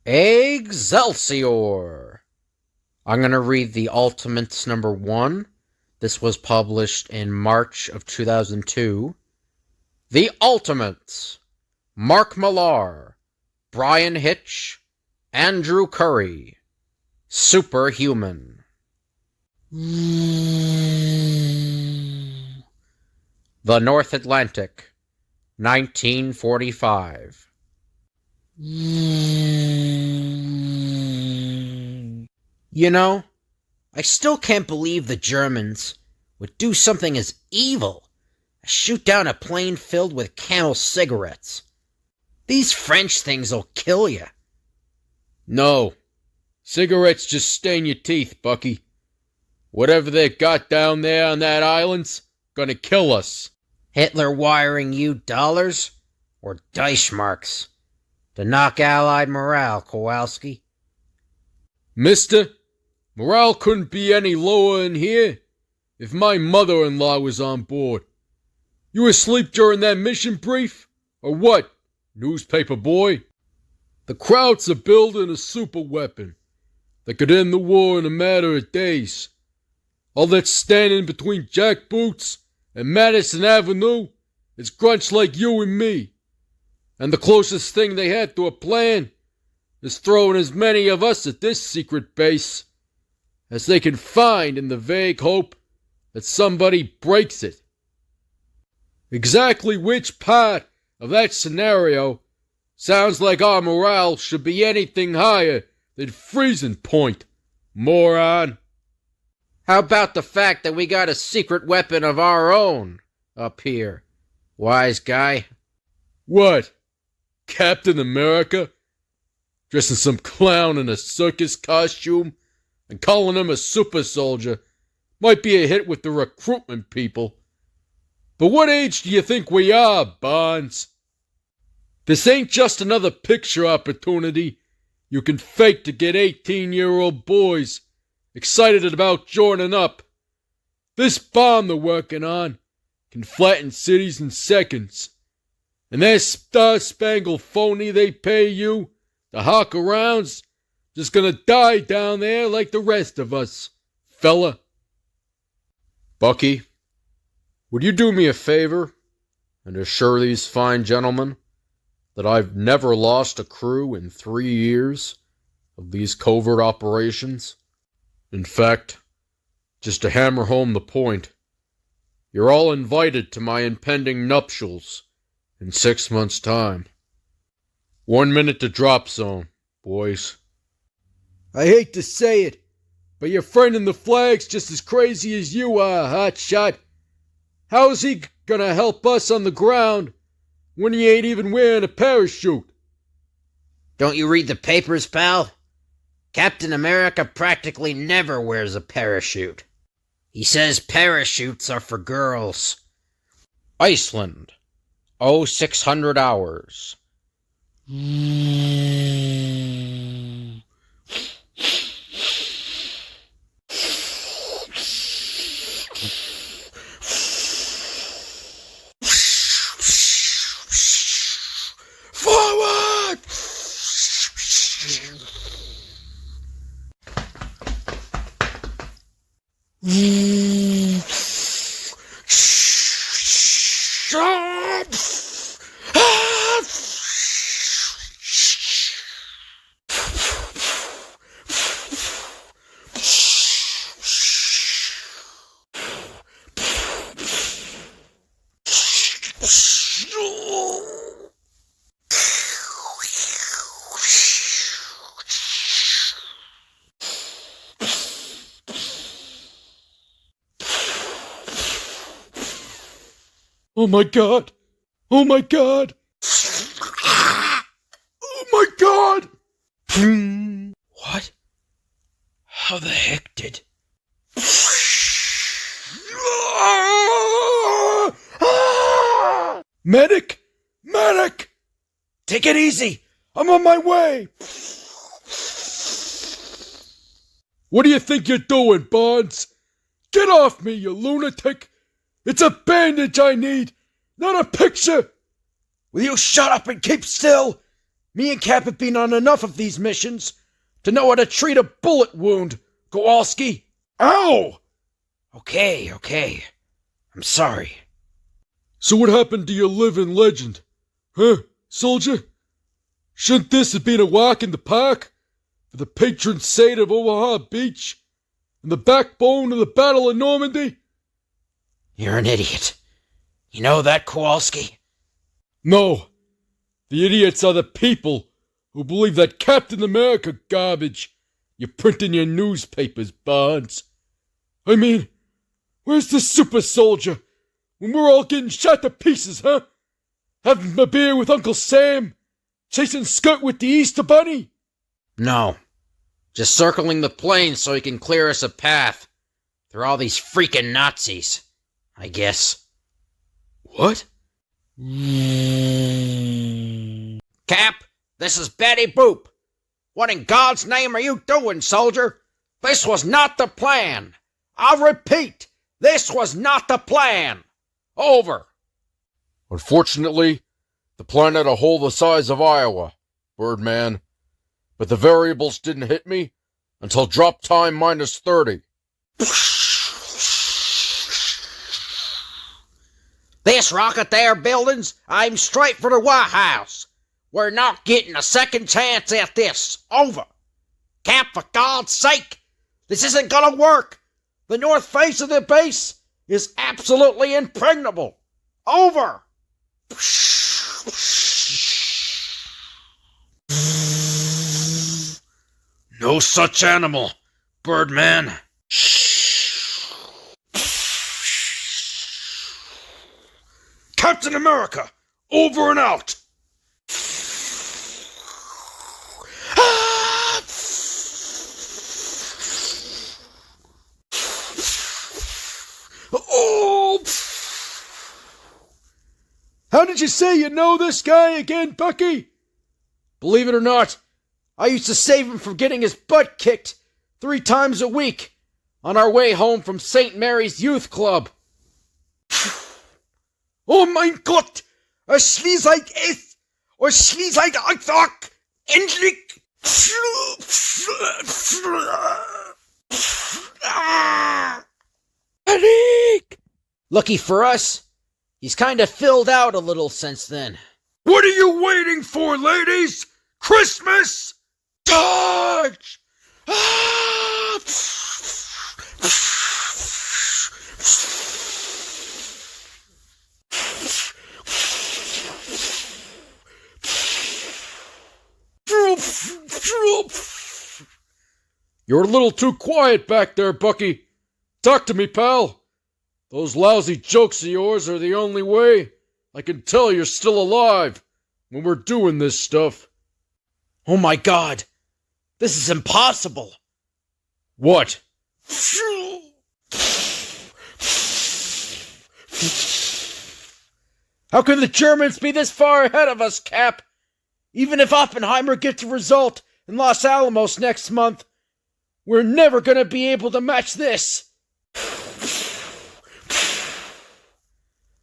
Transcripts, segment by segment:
Excelsior! I'm going to read the Ultimates number 1. This was published in March of 2002. The Ultimates. Mark Millar, Brian Hitch, Andrew Curry. Superhuman. The North Atlantic, 1945. You know, I still can't believe the Germans would do something as evil as shoot down a plane filled with Camel cigarettes. These French things'll kill you. No, cigarettes just stain your teeth, Bucky. Whatever they got down there on that island's gonna kill us. Hitler wiring you dollars or Deutschmarks to knock Allied morale, Kowalski? Mister, morale couldn't be any lower in here if my mother-in-law was on board. You asleep during that mission brief? Or what, newspaper boy? The Krauts are building a super weapon that could end the war in a matter of days. All that's standing between jackboots and Madison Avenue is grunts like you and me. And the closest thing they had to a plan is throwing as many of us at this secret base as they can find in the vague hope that somebody breaks it. Exactly which part of that scenario sounds like our morale should be anything higher than freezing point, moron? How about the fact that we got a secret weapon of our own up here, wise guy? What? Captain America? Dressing some clown in a circus costume and calling him a super soldier might be a hit with the recruitment people. But what age do you think we are, Bonds? This ain't just another picture opportunity you can fake to get 18-year-old boys excited about joining up. This bomb they're working on can flatten cities in seconds. And that star-spangled phony they pay you to hawk around's just gonna die down there like the rest of us, fella. Bucky, would you do me a favor and assure these fine gentlemen that I've never lost a crew in 3 years of these covert operations? In fact, just to hammer home the point, you're all invited to my impending nuptials in 6 months' time. 1 minute to drop zone, boys. I hate to say it, but your friend in the flag's just as crazy as you are, hotshot. How is he gonna help us on the ground when he ain't even wearing a parachute? Don't you read the papers, pal? Captain America practically never wears a parachute. He says parachutes are for girls. Iceland, 0600 hours. Forward! Oh my God! Oh my God! Oh my God! What? How the heck did... Medic! Medic! Take it easy! I'm on my way! What do you think you're doing, Bonds? Get off me, you lunatic! It's a bandage I need, not a picture! Will you shut up and keep still? Me and Cap have been on enough of these missions to know how to treat a bullet wound, Kowalski. Ow! Okay. I'm sorry. So what happened to your living legend? Huh, soldier? Shouldn't this have been a walk in the park for the patron saint of Omaha Beach and the backbone of the Battle of Normandy? You're an idiot. You know that, Kowalski? No. The idiots are the people who believe that Captain America garbage you print in your newspapers, Barnes. I mean, where's the super soldier when we're all getting shot to pieces, huh? Having a beer with Uncle Sam? Chasing skirt with the Easter Bunny? No. Just circling the plane so he can clear us a path through all these freaking Nazis, I guess. What? Cap, this is Betty Boop. What in God's name are you doing, soldier? This was not the plan. I'll repeat, this was not the plan. Over. Unfortunately, the plan had a hole the size of Iowa, Birdman. But the variables didn't hit me until drop time -30. This rocket they're building's aimed straight for the White House. We're not getting a second chance at this. Over. Cap, for God's sake, this isn't gonna work. The north face of the base is absolutely impregnable. Over. No such animal, Birdman. Captain America, over and out. Oh! How did you say you know this guy again, Bucky? Believe it or not, I used to save him from getting his butt kicked 3 times a week on our way home from St. Mary's Youth Club. Oh mein Gott! Schließlich ist und schließlich einfach endlich. Panic! Lucky for us, he's kind of filled out a little since then. What are you waiting for, ladies? Christmas! Dodge! You're a little too quiet back there, Bucky. Talk to me, pal. Those lousy jokes of yours are the only way I can tell you're still alive when we're doing this stuff. Oh my God! This is impossible! What? How can the Germans be this far ahead of us, Cap? Even if Oppenheimer gets a result in Los Alamos next month, we're never gonna be able to match this!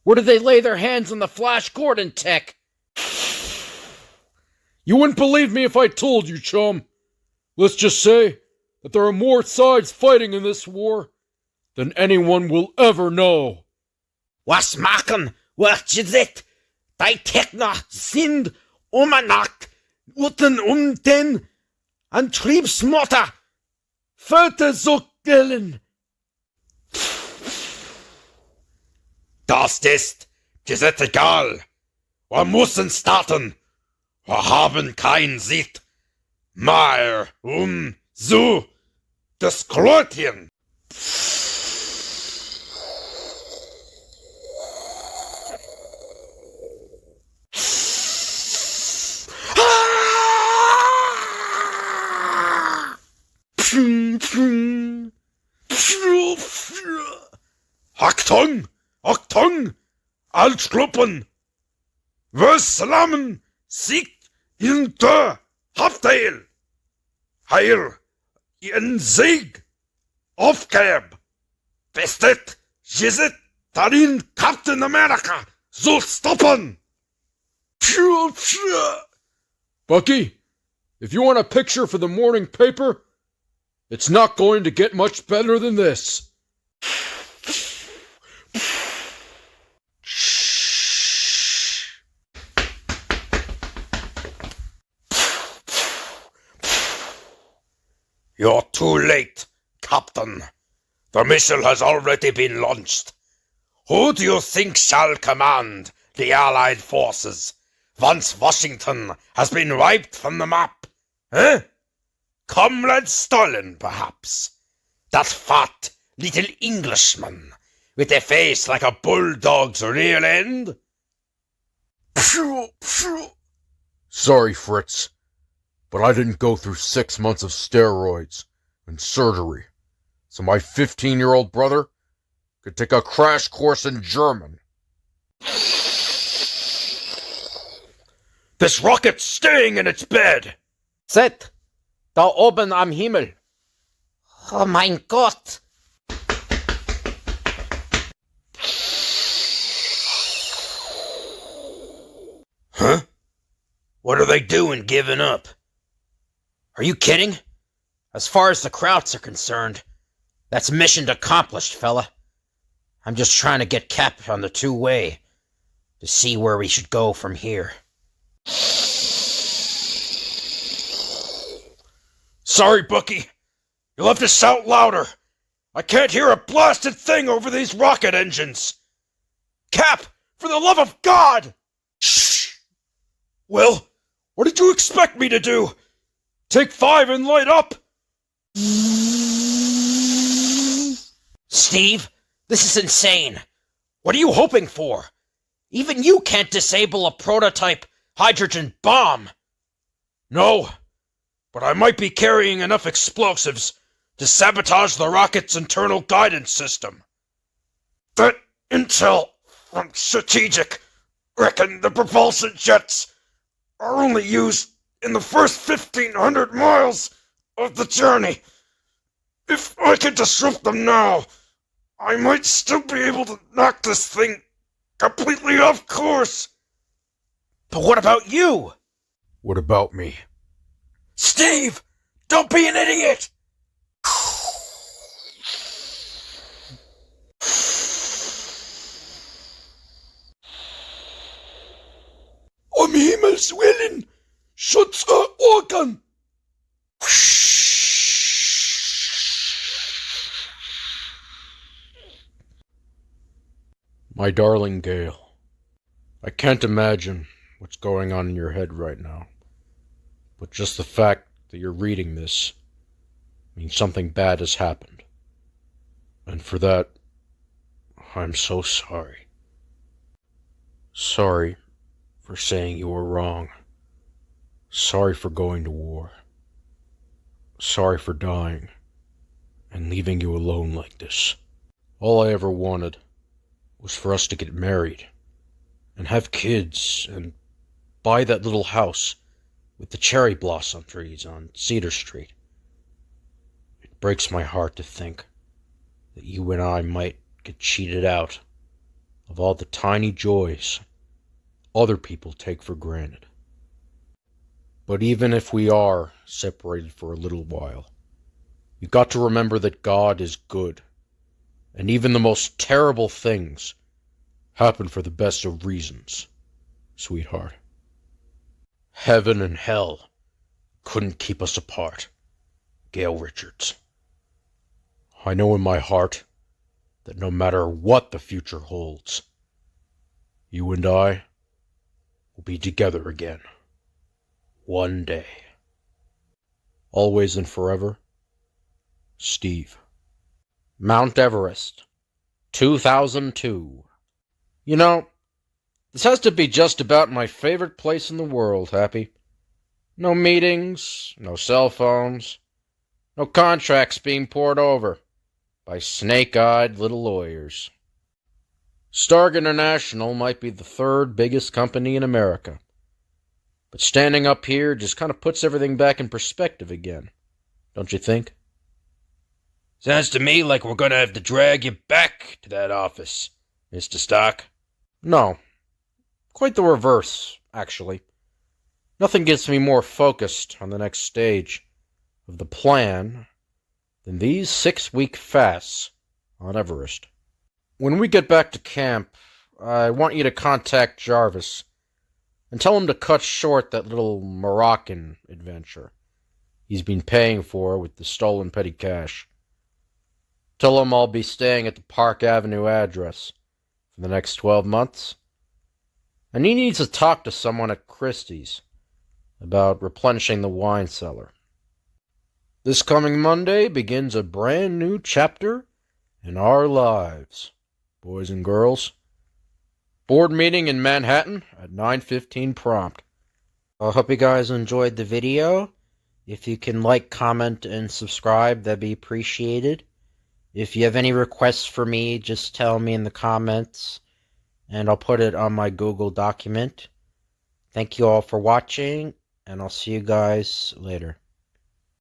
Where did they lay their hands on the Flash Gordon tech? You wouldn't believe me if I told you, chum. Let's just say that there are more sides fighting in this war than anyone will ever know. Was machen wir jetzt? Die Techner sind Nacht den Antriebsmotor verzuckern. Das ist jetzt egal. Wir müssen starten. Wir haben kein Zeit mehr zu diskutieren. Achtung! Achtung! Altgruppen! Wir slammen sich in der Hauptteil! Heil! In Sieg! Aufgab! Bestet! Jizit! Darin Captain America! So stoppen! Bucky, if you want a picture for the morning paper, it's not going to get much better than this. You're too late, Captain. The missile has already been launched. Who do you think shall command the Allied forces once Washington has been wiped from the map? Eh? Comrade Stalin, perhaps? That fat little Englishman with a face like a bulldog's rear end? Sorry, Fritz, but I didn't go through 6 months of steroids and surgery, so my 15-year-old brother could take a crash course in German. This rocket's staying in its bed. Seht, da oben am Himmel. Oh mein Gott. Huh? What are they doing giving up? Are you kidding? As far as the Krauts are concerned, that's mission accomplished, fella. I'm just trying to get Cap on the two-way to see where we should go from here. Sorry, Bucky. You'll have to shout louder. I can't hear a blasted thing over these rocket engines. Cap, for the love of God! Shh! Well, what did you expect me to do? Take 5 and light up? Steve, this is insane. What are you hoping for? Even you can't disable a prototype hydrogen bomb. No, but I might be carrying enough explosives to sabotage the rocket's internal guidance system. That intel from Strategic reckon the propulsion jets are only used in the first 1,500 miles of the journey. If I could disrupt them now, I might still be able to knock this thing completely off course. But what about you? What about me? Steve, don't be an idiot! Um Himmels Willen! Schutz Organ! My darling Gail, I can't imagine what's going on in your head right now, but just the fact that you're reading this means something bad has happened. And for that, I'm so sorry. Sorry for saying you were wrong. Sorry for going to war. Sorry for dying and leaving you alone like this. All I ever wanted was for us to get married and have kids and buy that little house with the cherry blossom trees on Cedar Street. It breaks my heart to think that you and I might get cheated out of all the tiny joys other people take for granted. But even if we are separated for a little while, you've got to remember that God is good, and even the most terrible things happen for the best of reasons, sweetheart. Heaven and hell couldn't keep us apart, Gail Richards. I know in my heart that no matter what the future holds, you and I will be together again. One day. Always and forever, Steve. Mount Everest, 2002. You know, this has to be just about my favorite place in the world, Happy. No meetings, no cell phones, no contracts being poured over by snake-eyed little lawyers. Starg International might be the third biggest company in America, but standing up here just kind of puts everything back in perspective again, don't you think? Sounds to me like we're gonna have to drag you back to that office, Mr. Stark. No. Quite the reverse, actually. Nothing gets me more focused on the next stage of the plan than these 6-week fasts on Everest. When we get back to camp, I want you to contact Jarvis and tell him to cut short that little Moroccan adventure he's been paying for with the stolen petty cash. Tell him I'll be staying at the Park Avenue address for the next 12 months. And he needs to talk to someone at Christie's about replenishing the wine cellar. This coming Monday begins a brand new chapter in our lives, boys and girls. Board meeting in Manhattan at 9:15 prompt. I hope you guys enjoyed the video. If you can like, comment, and subscribe, that'd be appreciated. If you have any requests for me, just tell me in the comments, and I'll put it on my Google document. Thank you all for watching, and I'll see you guys later.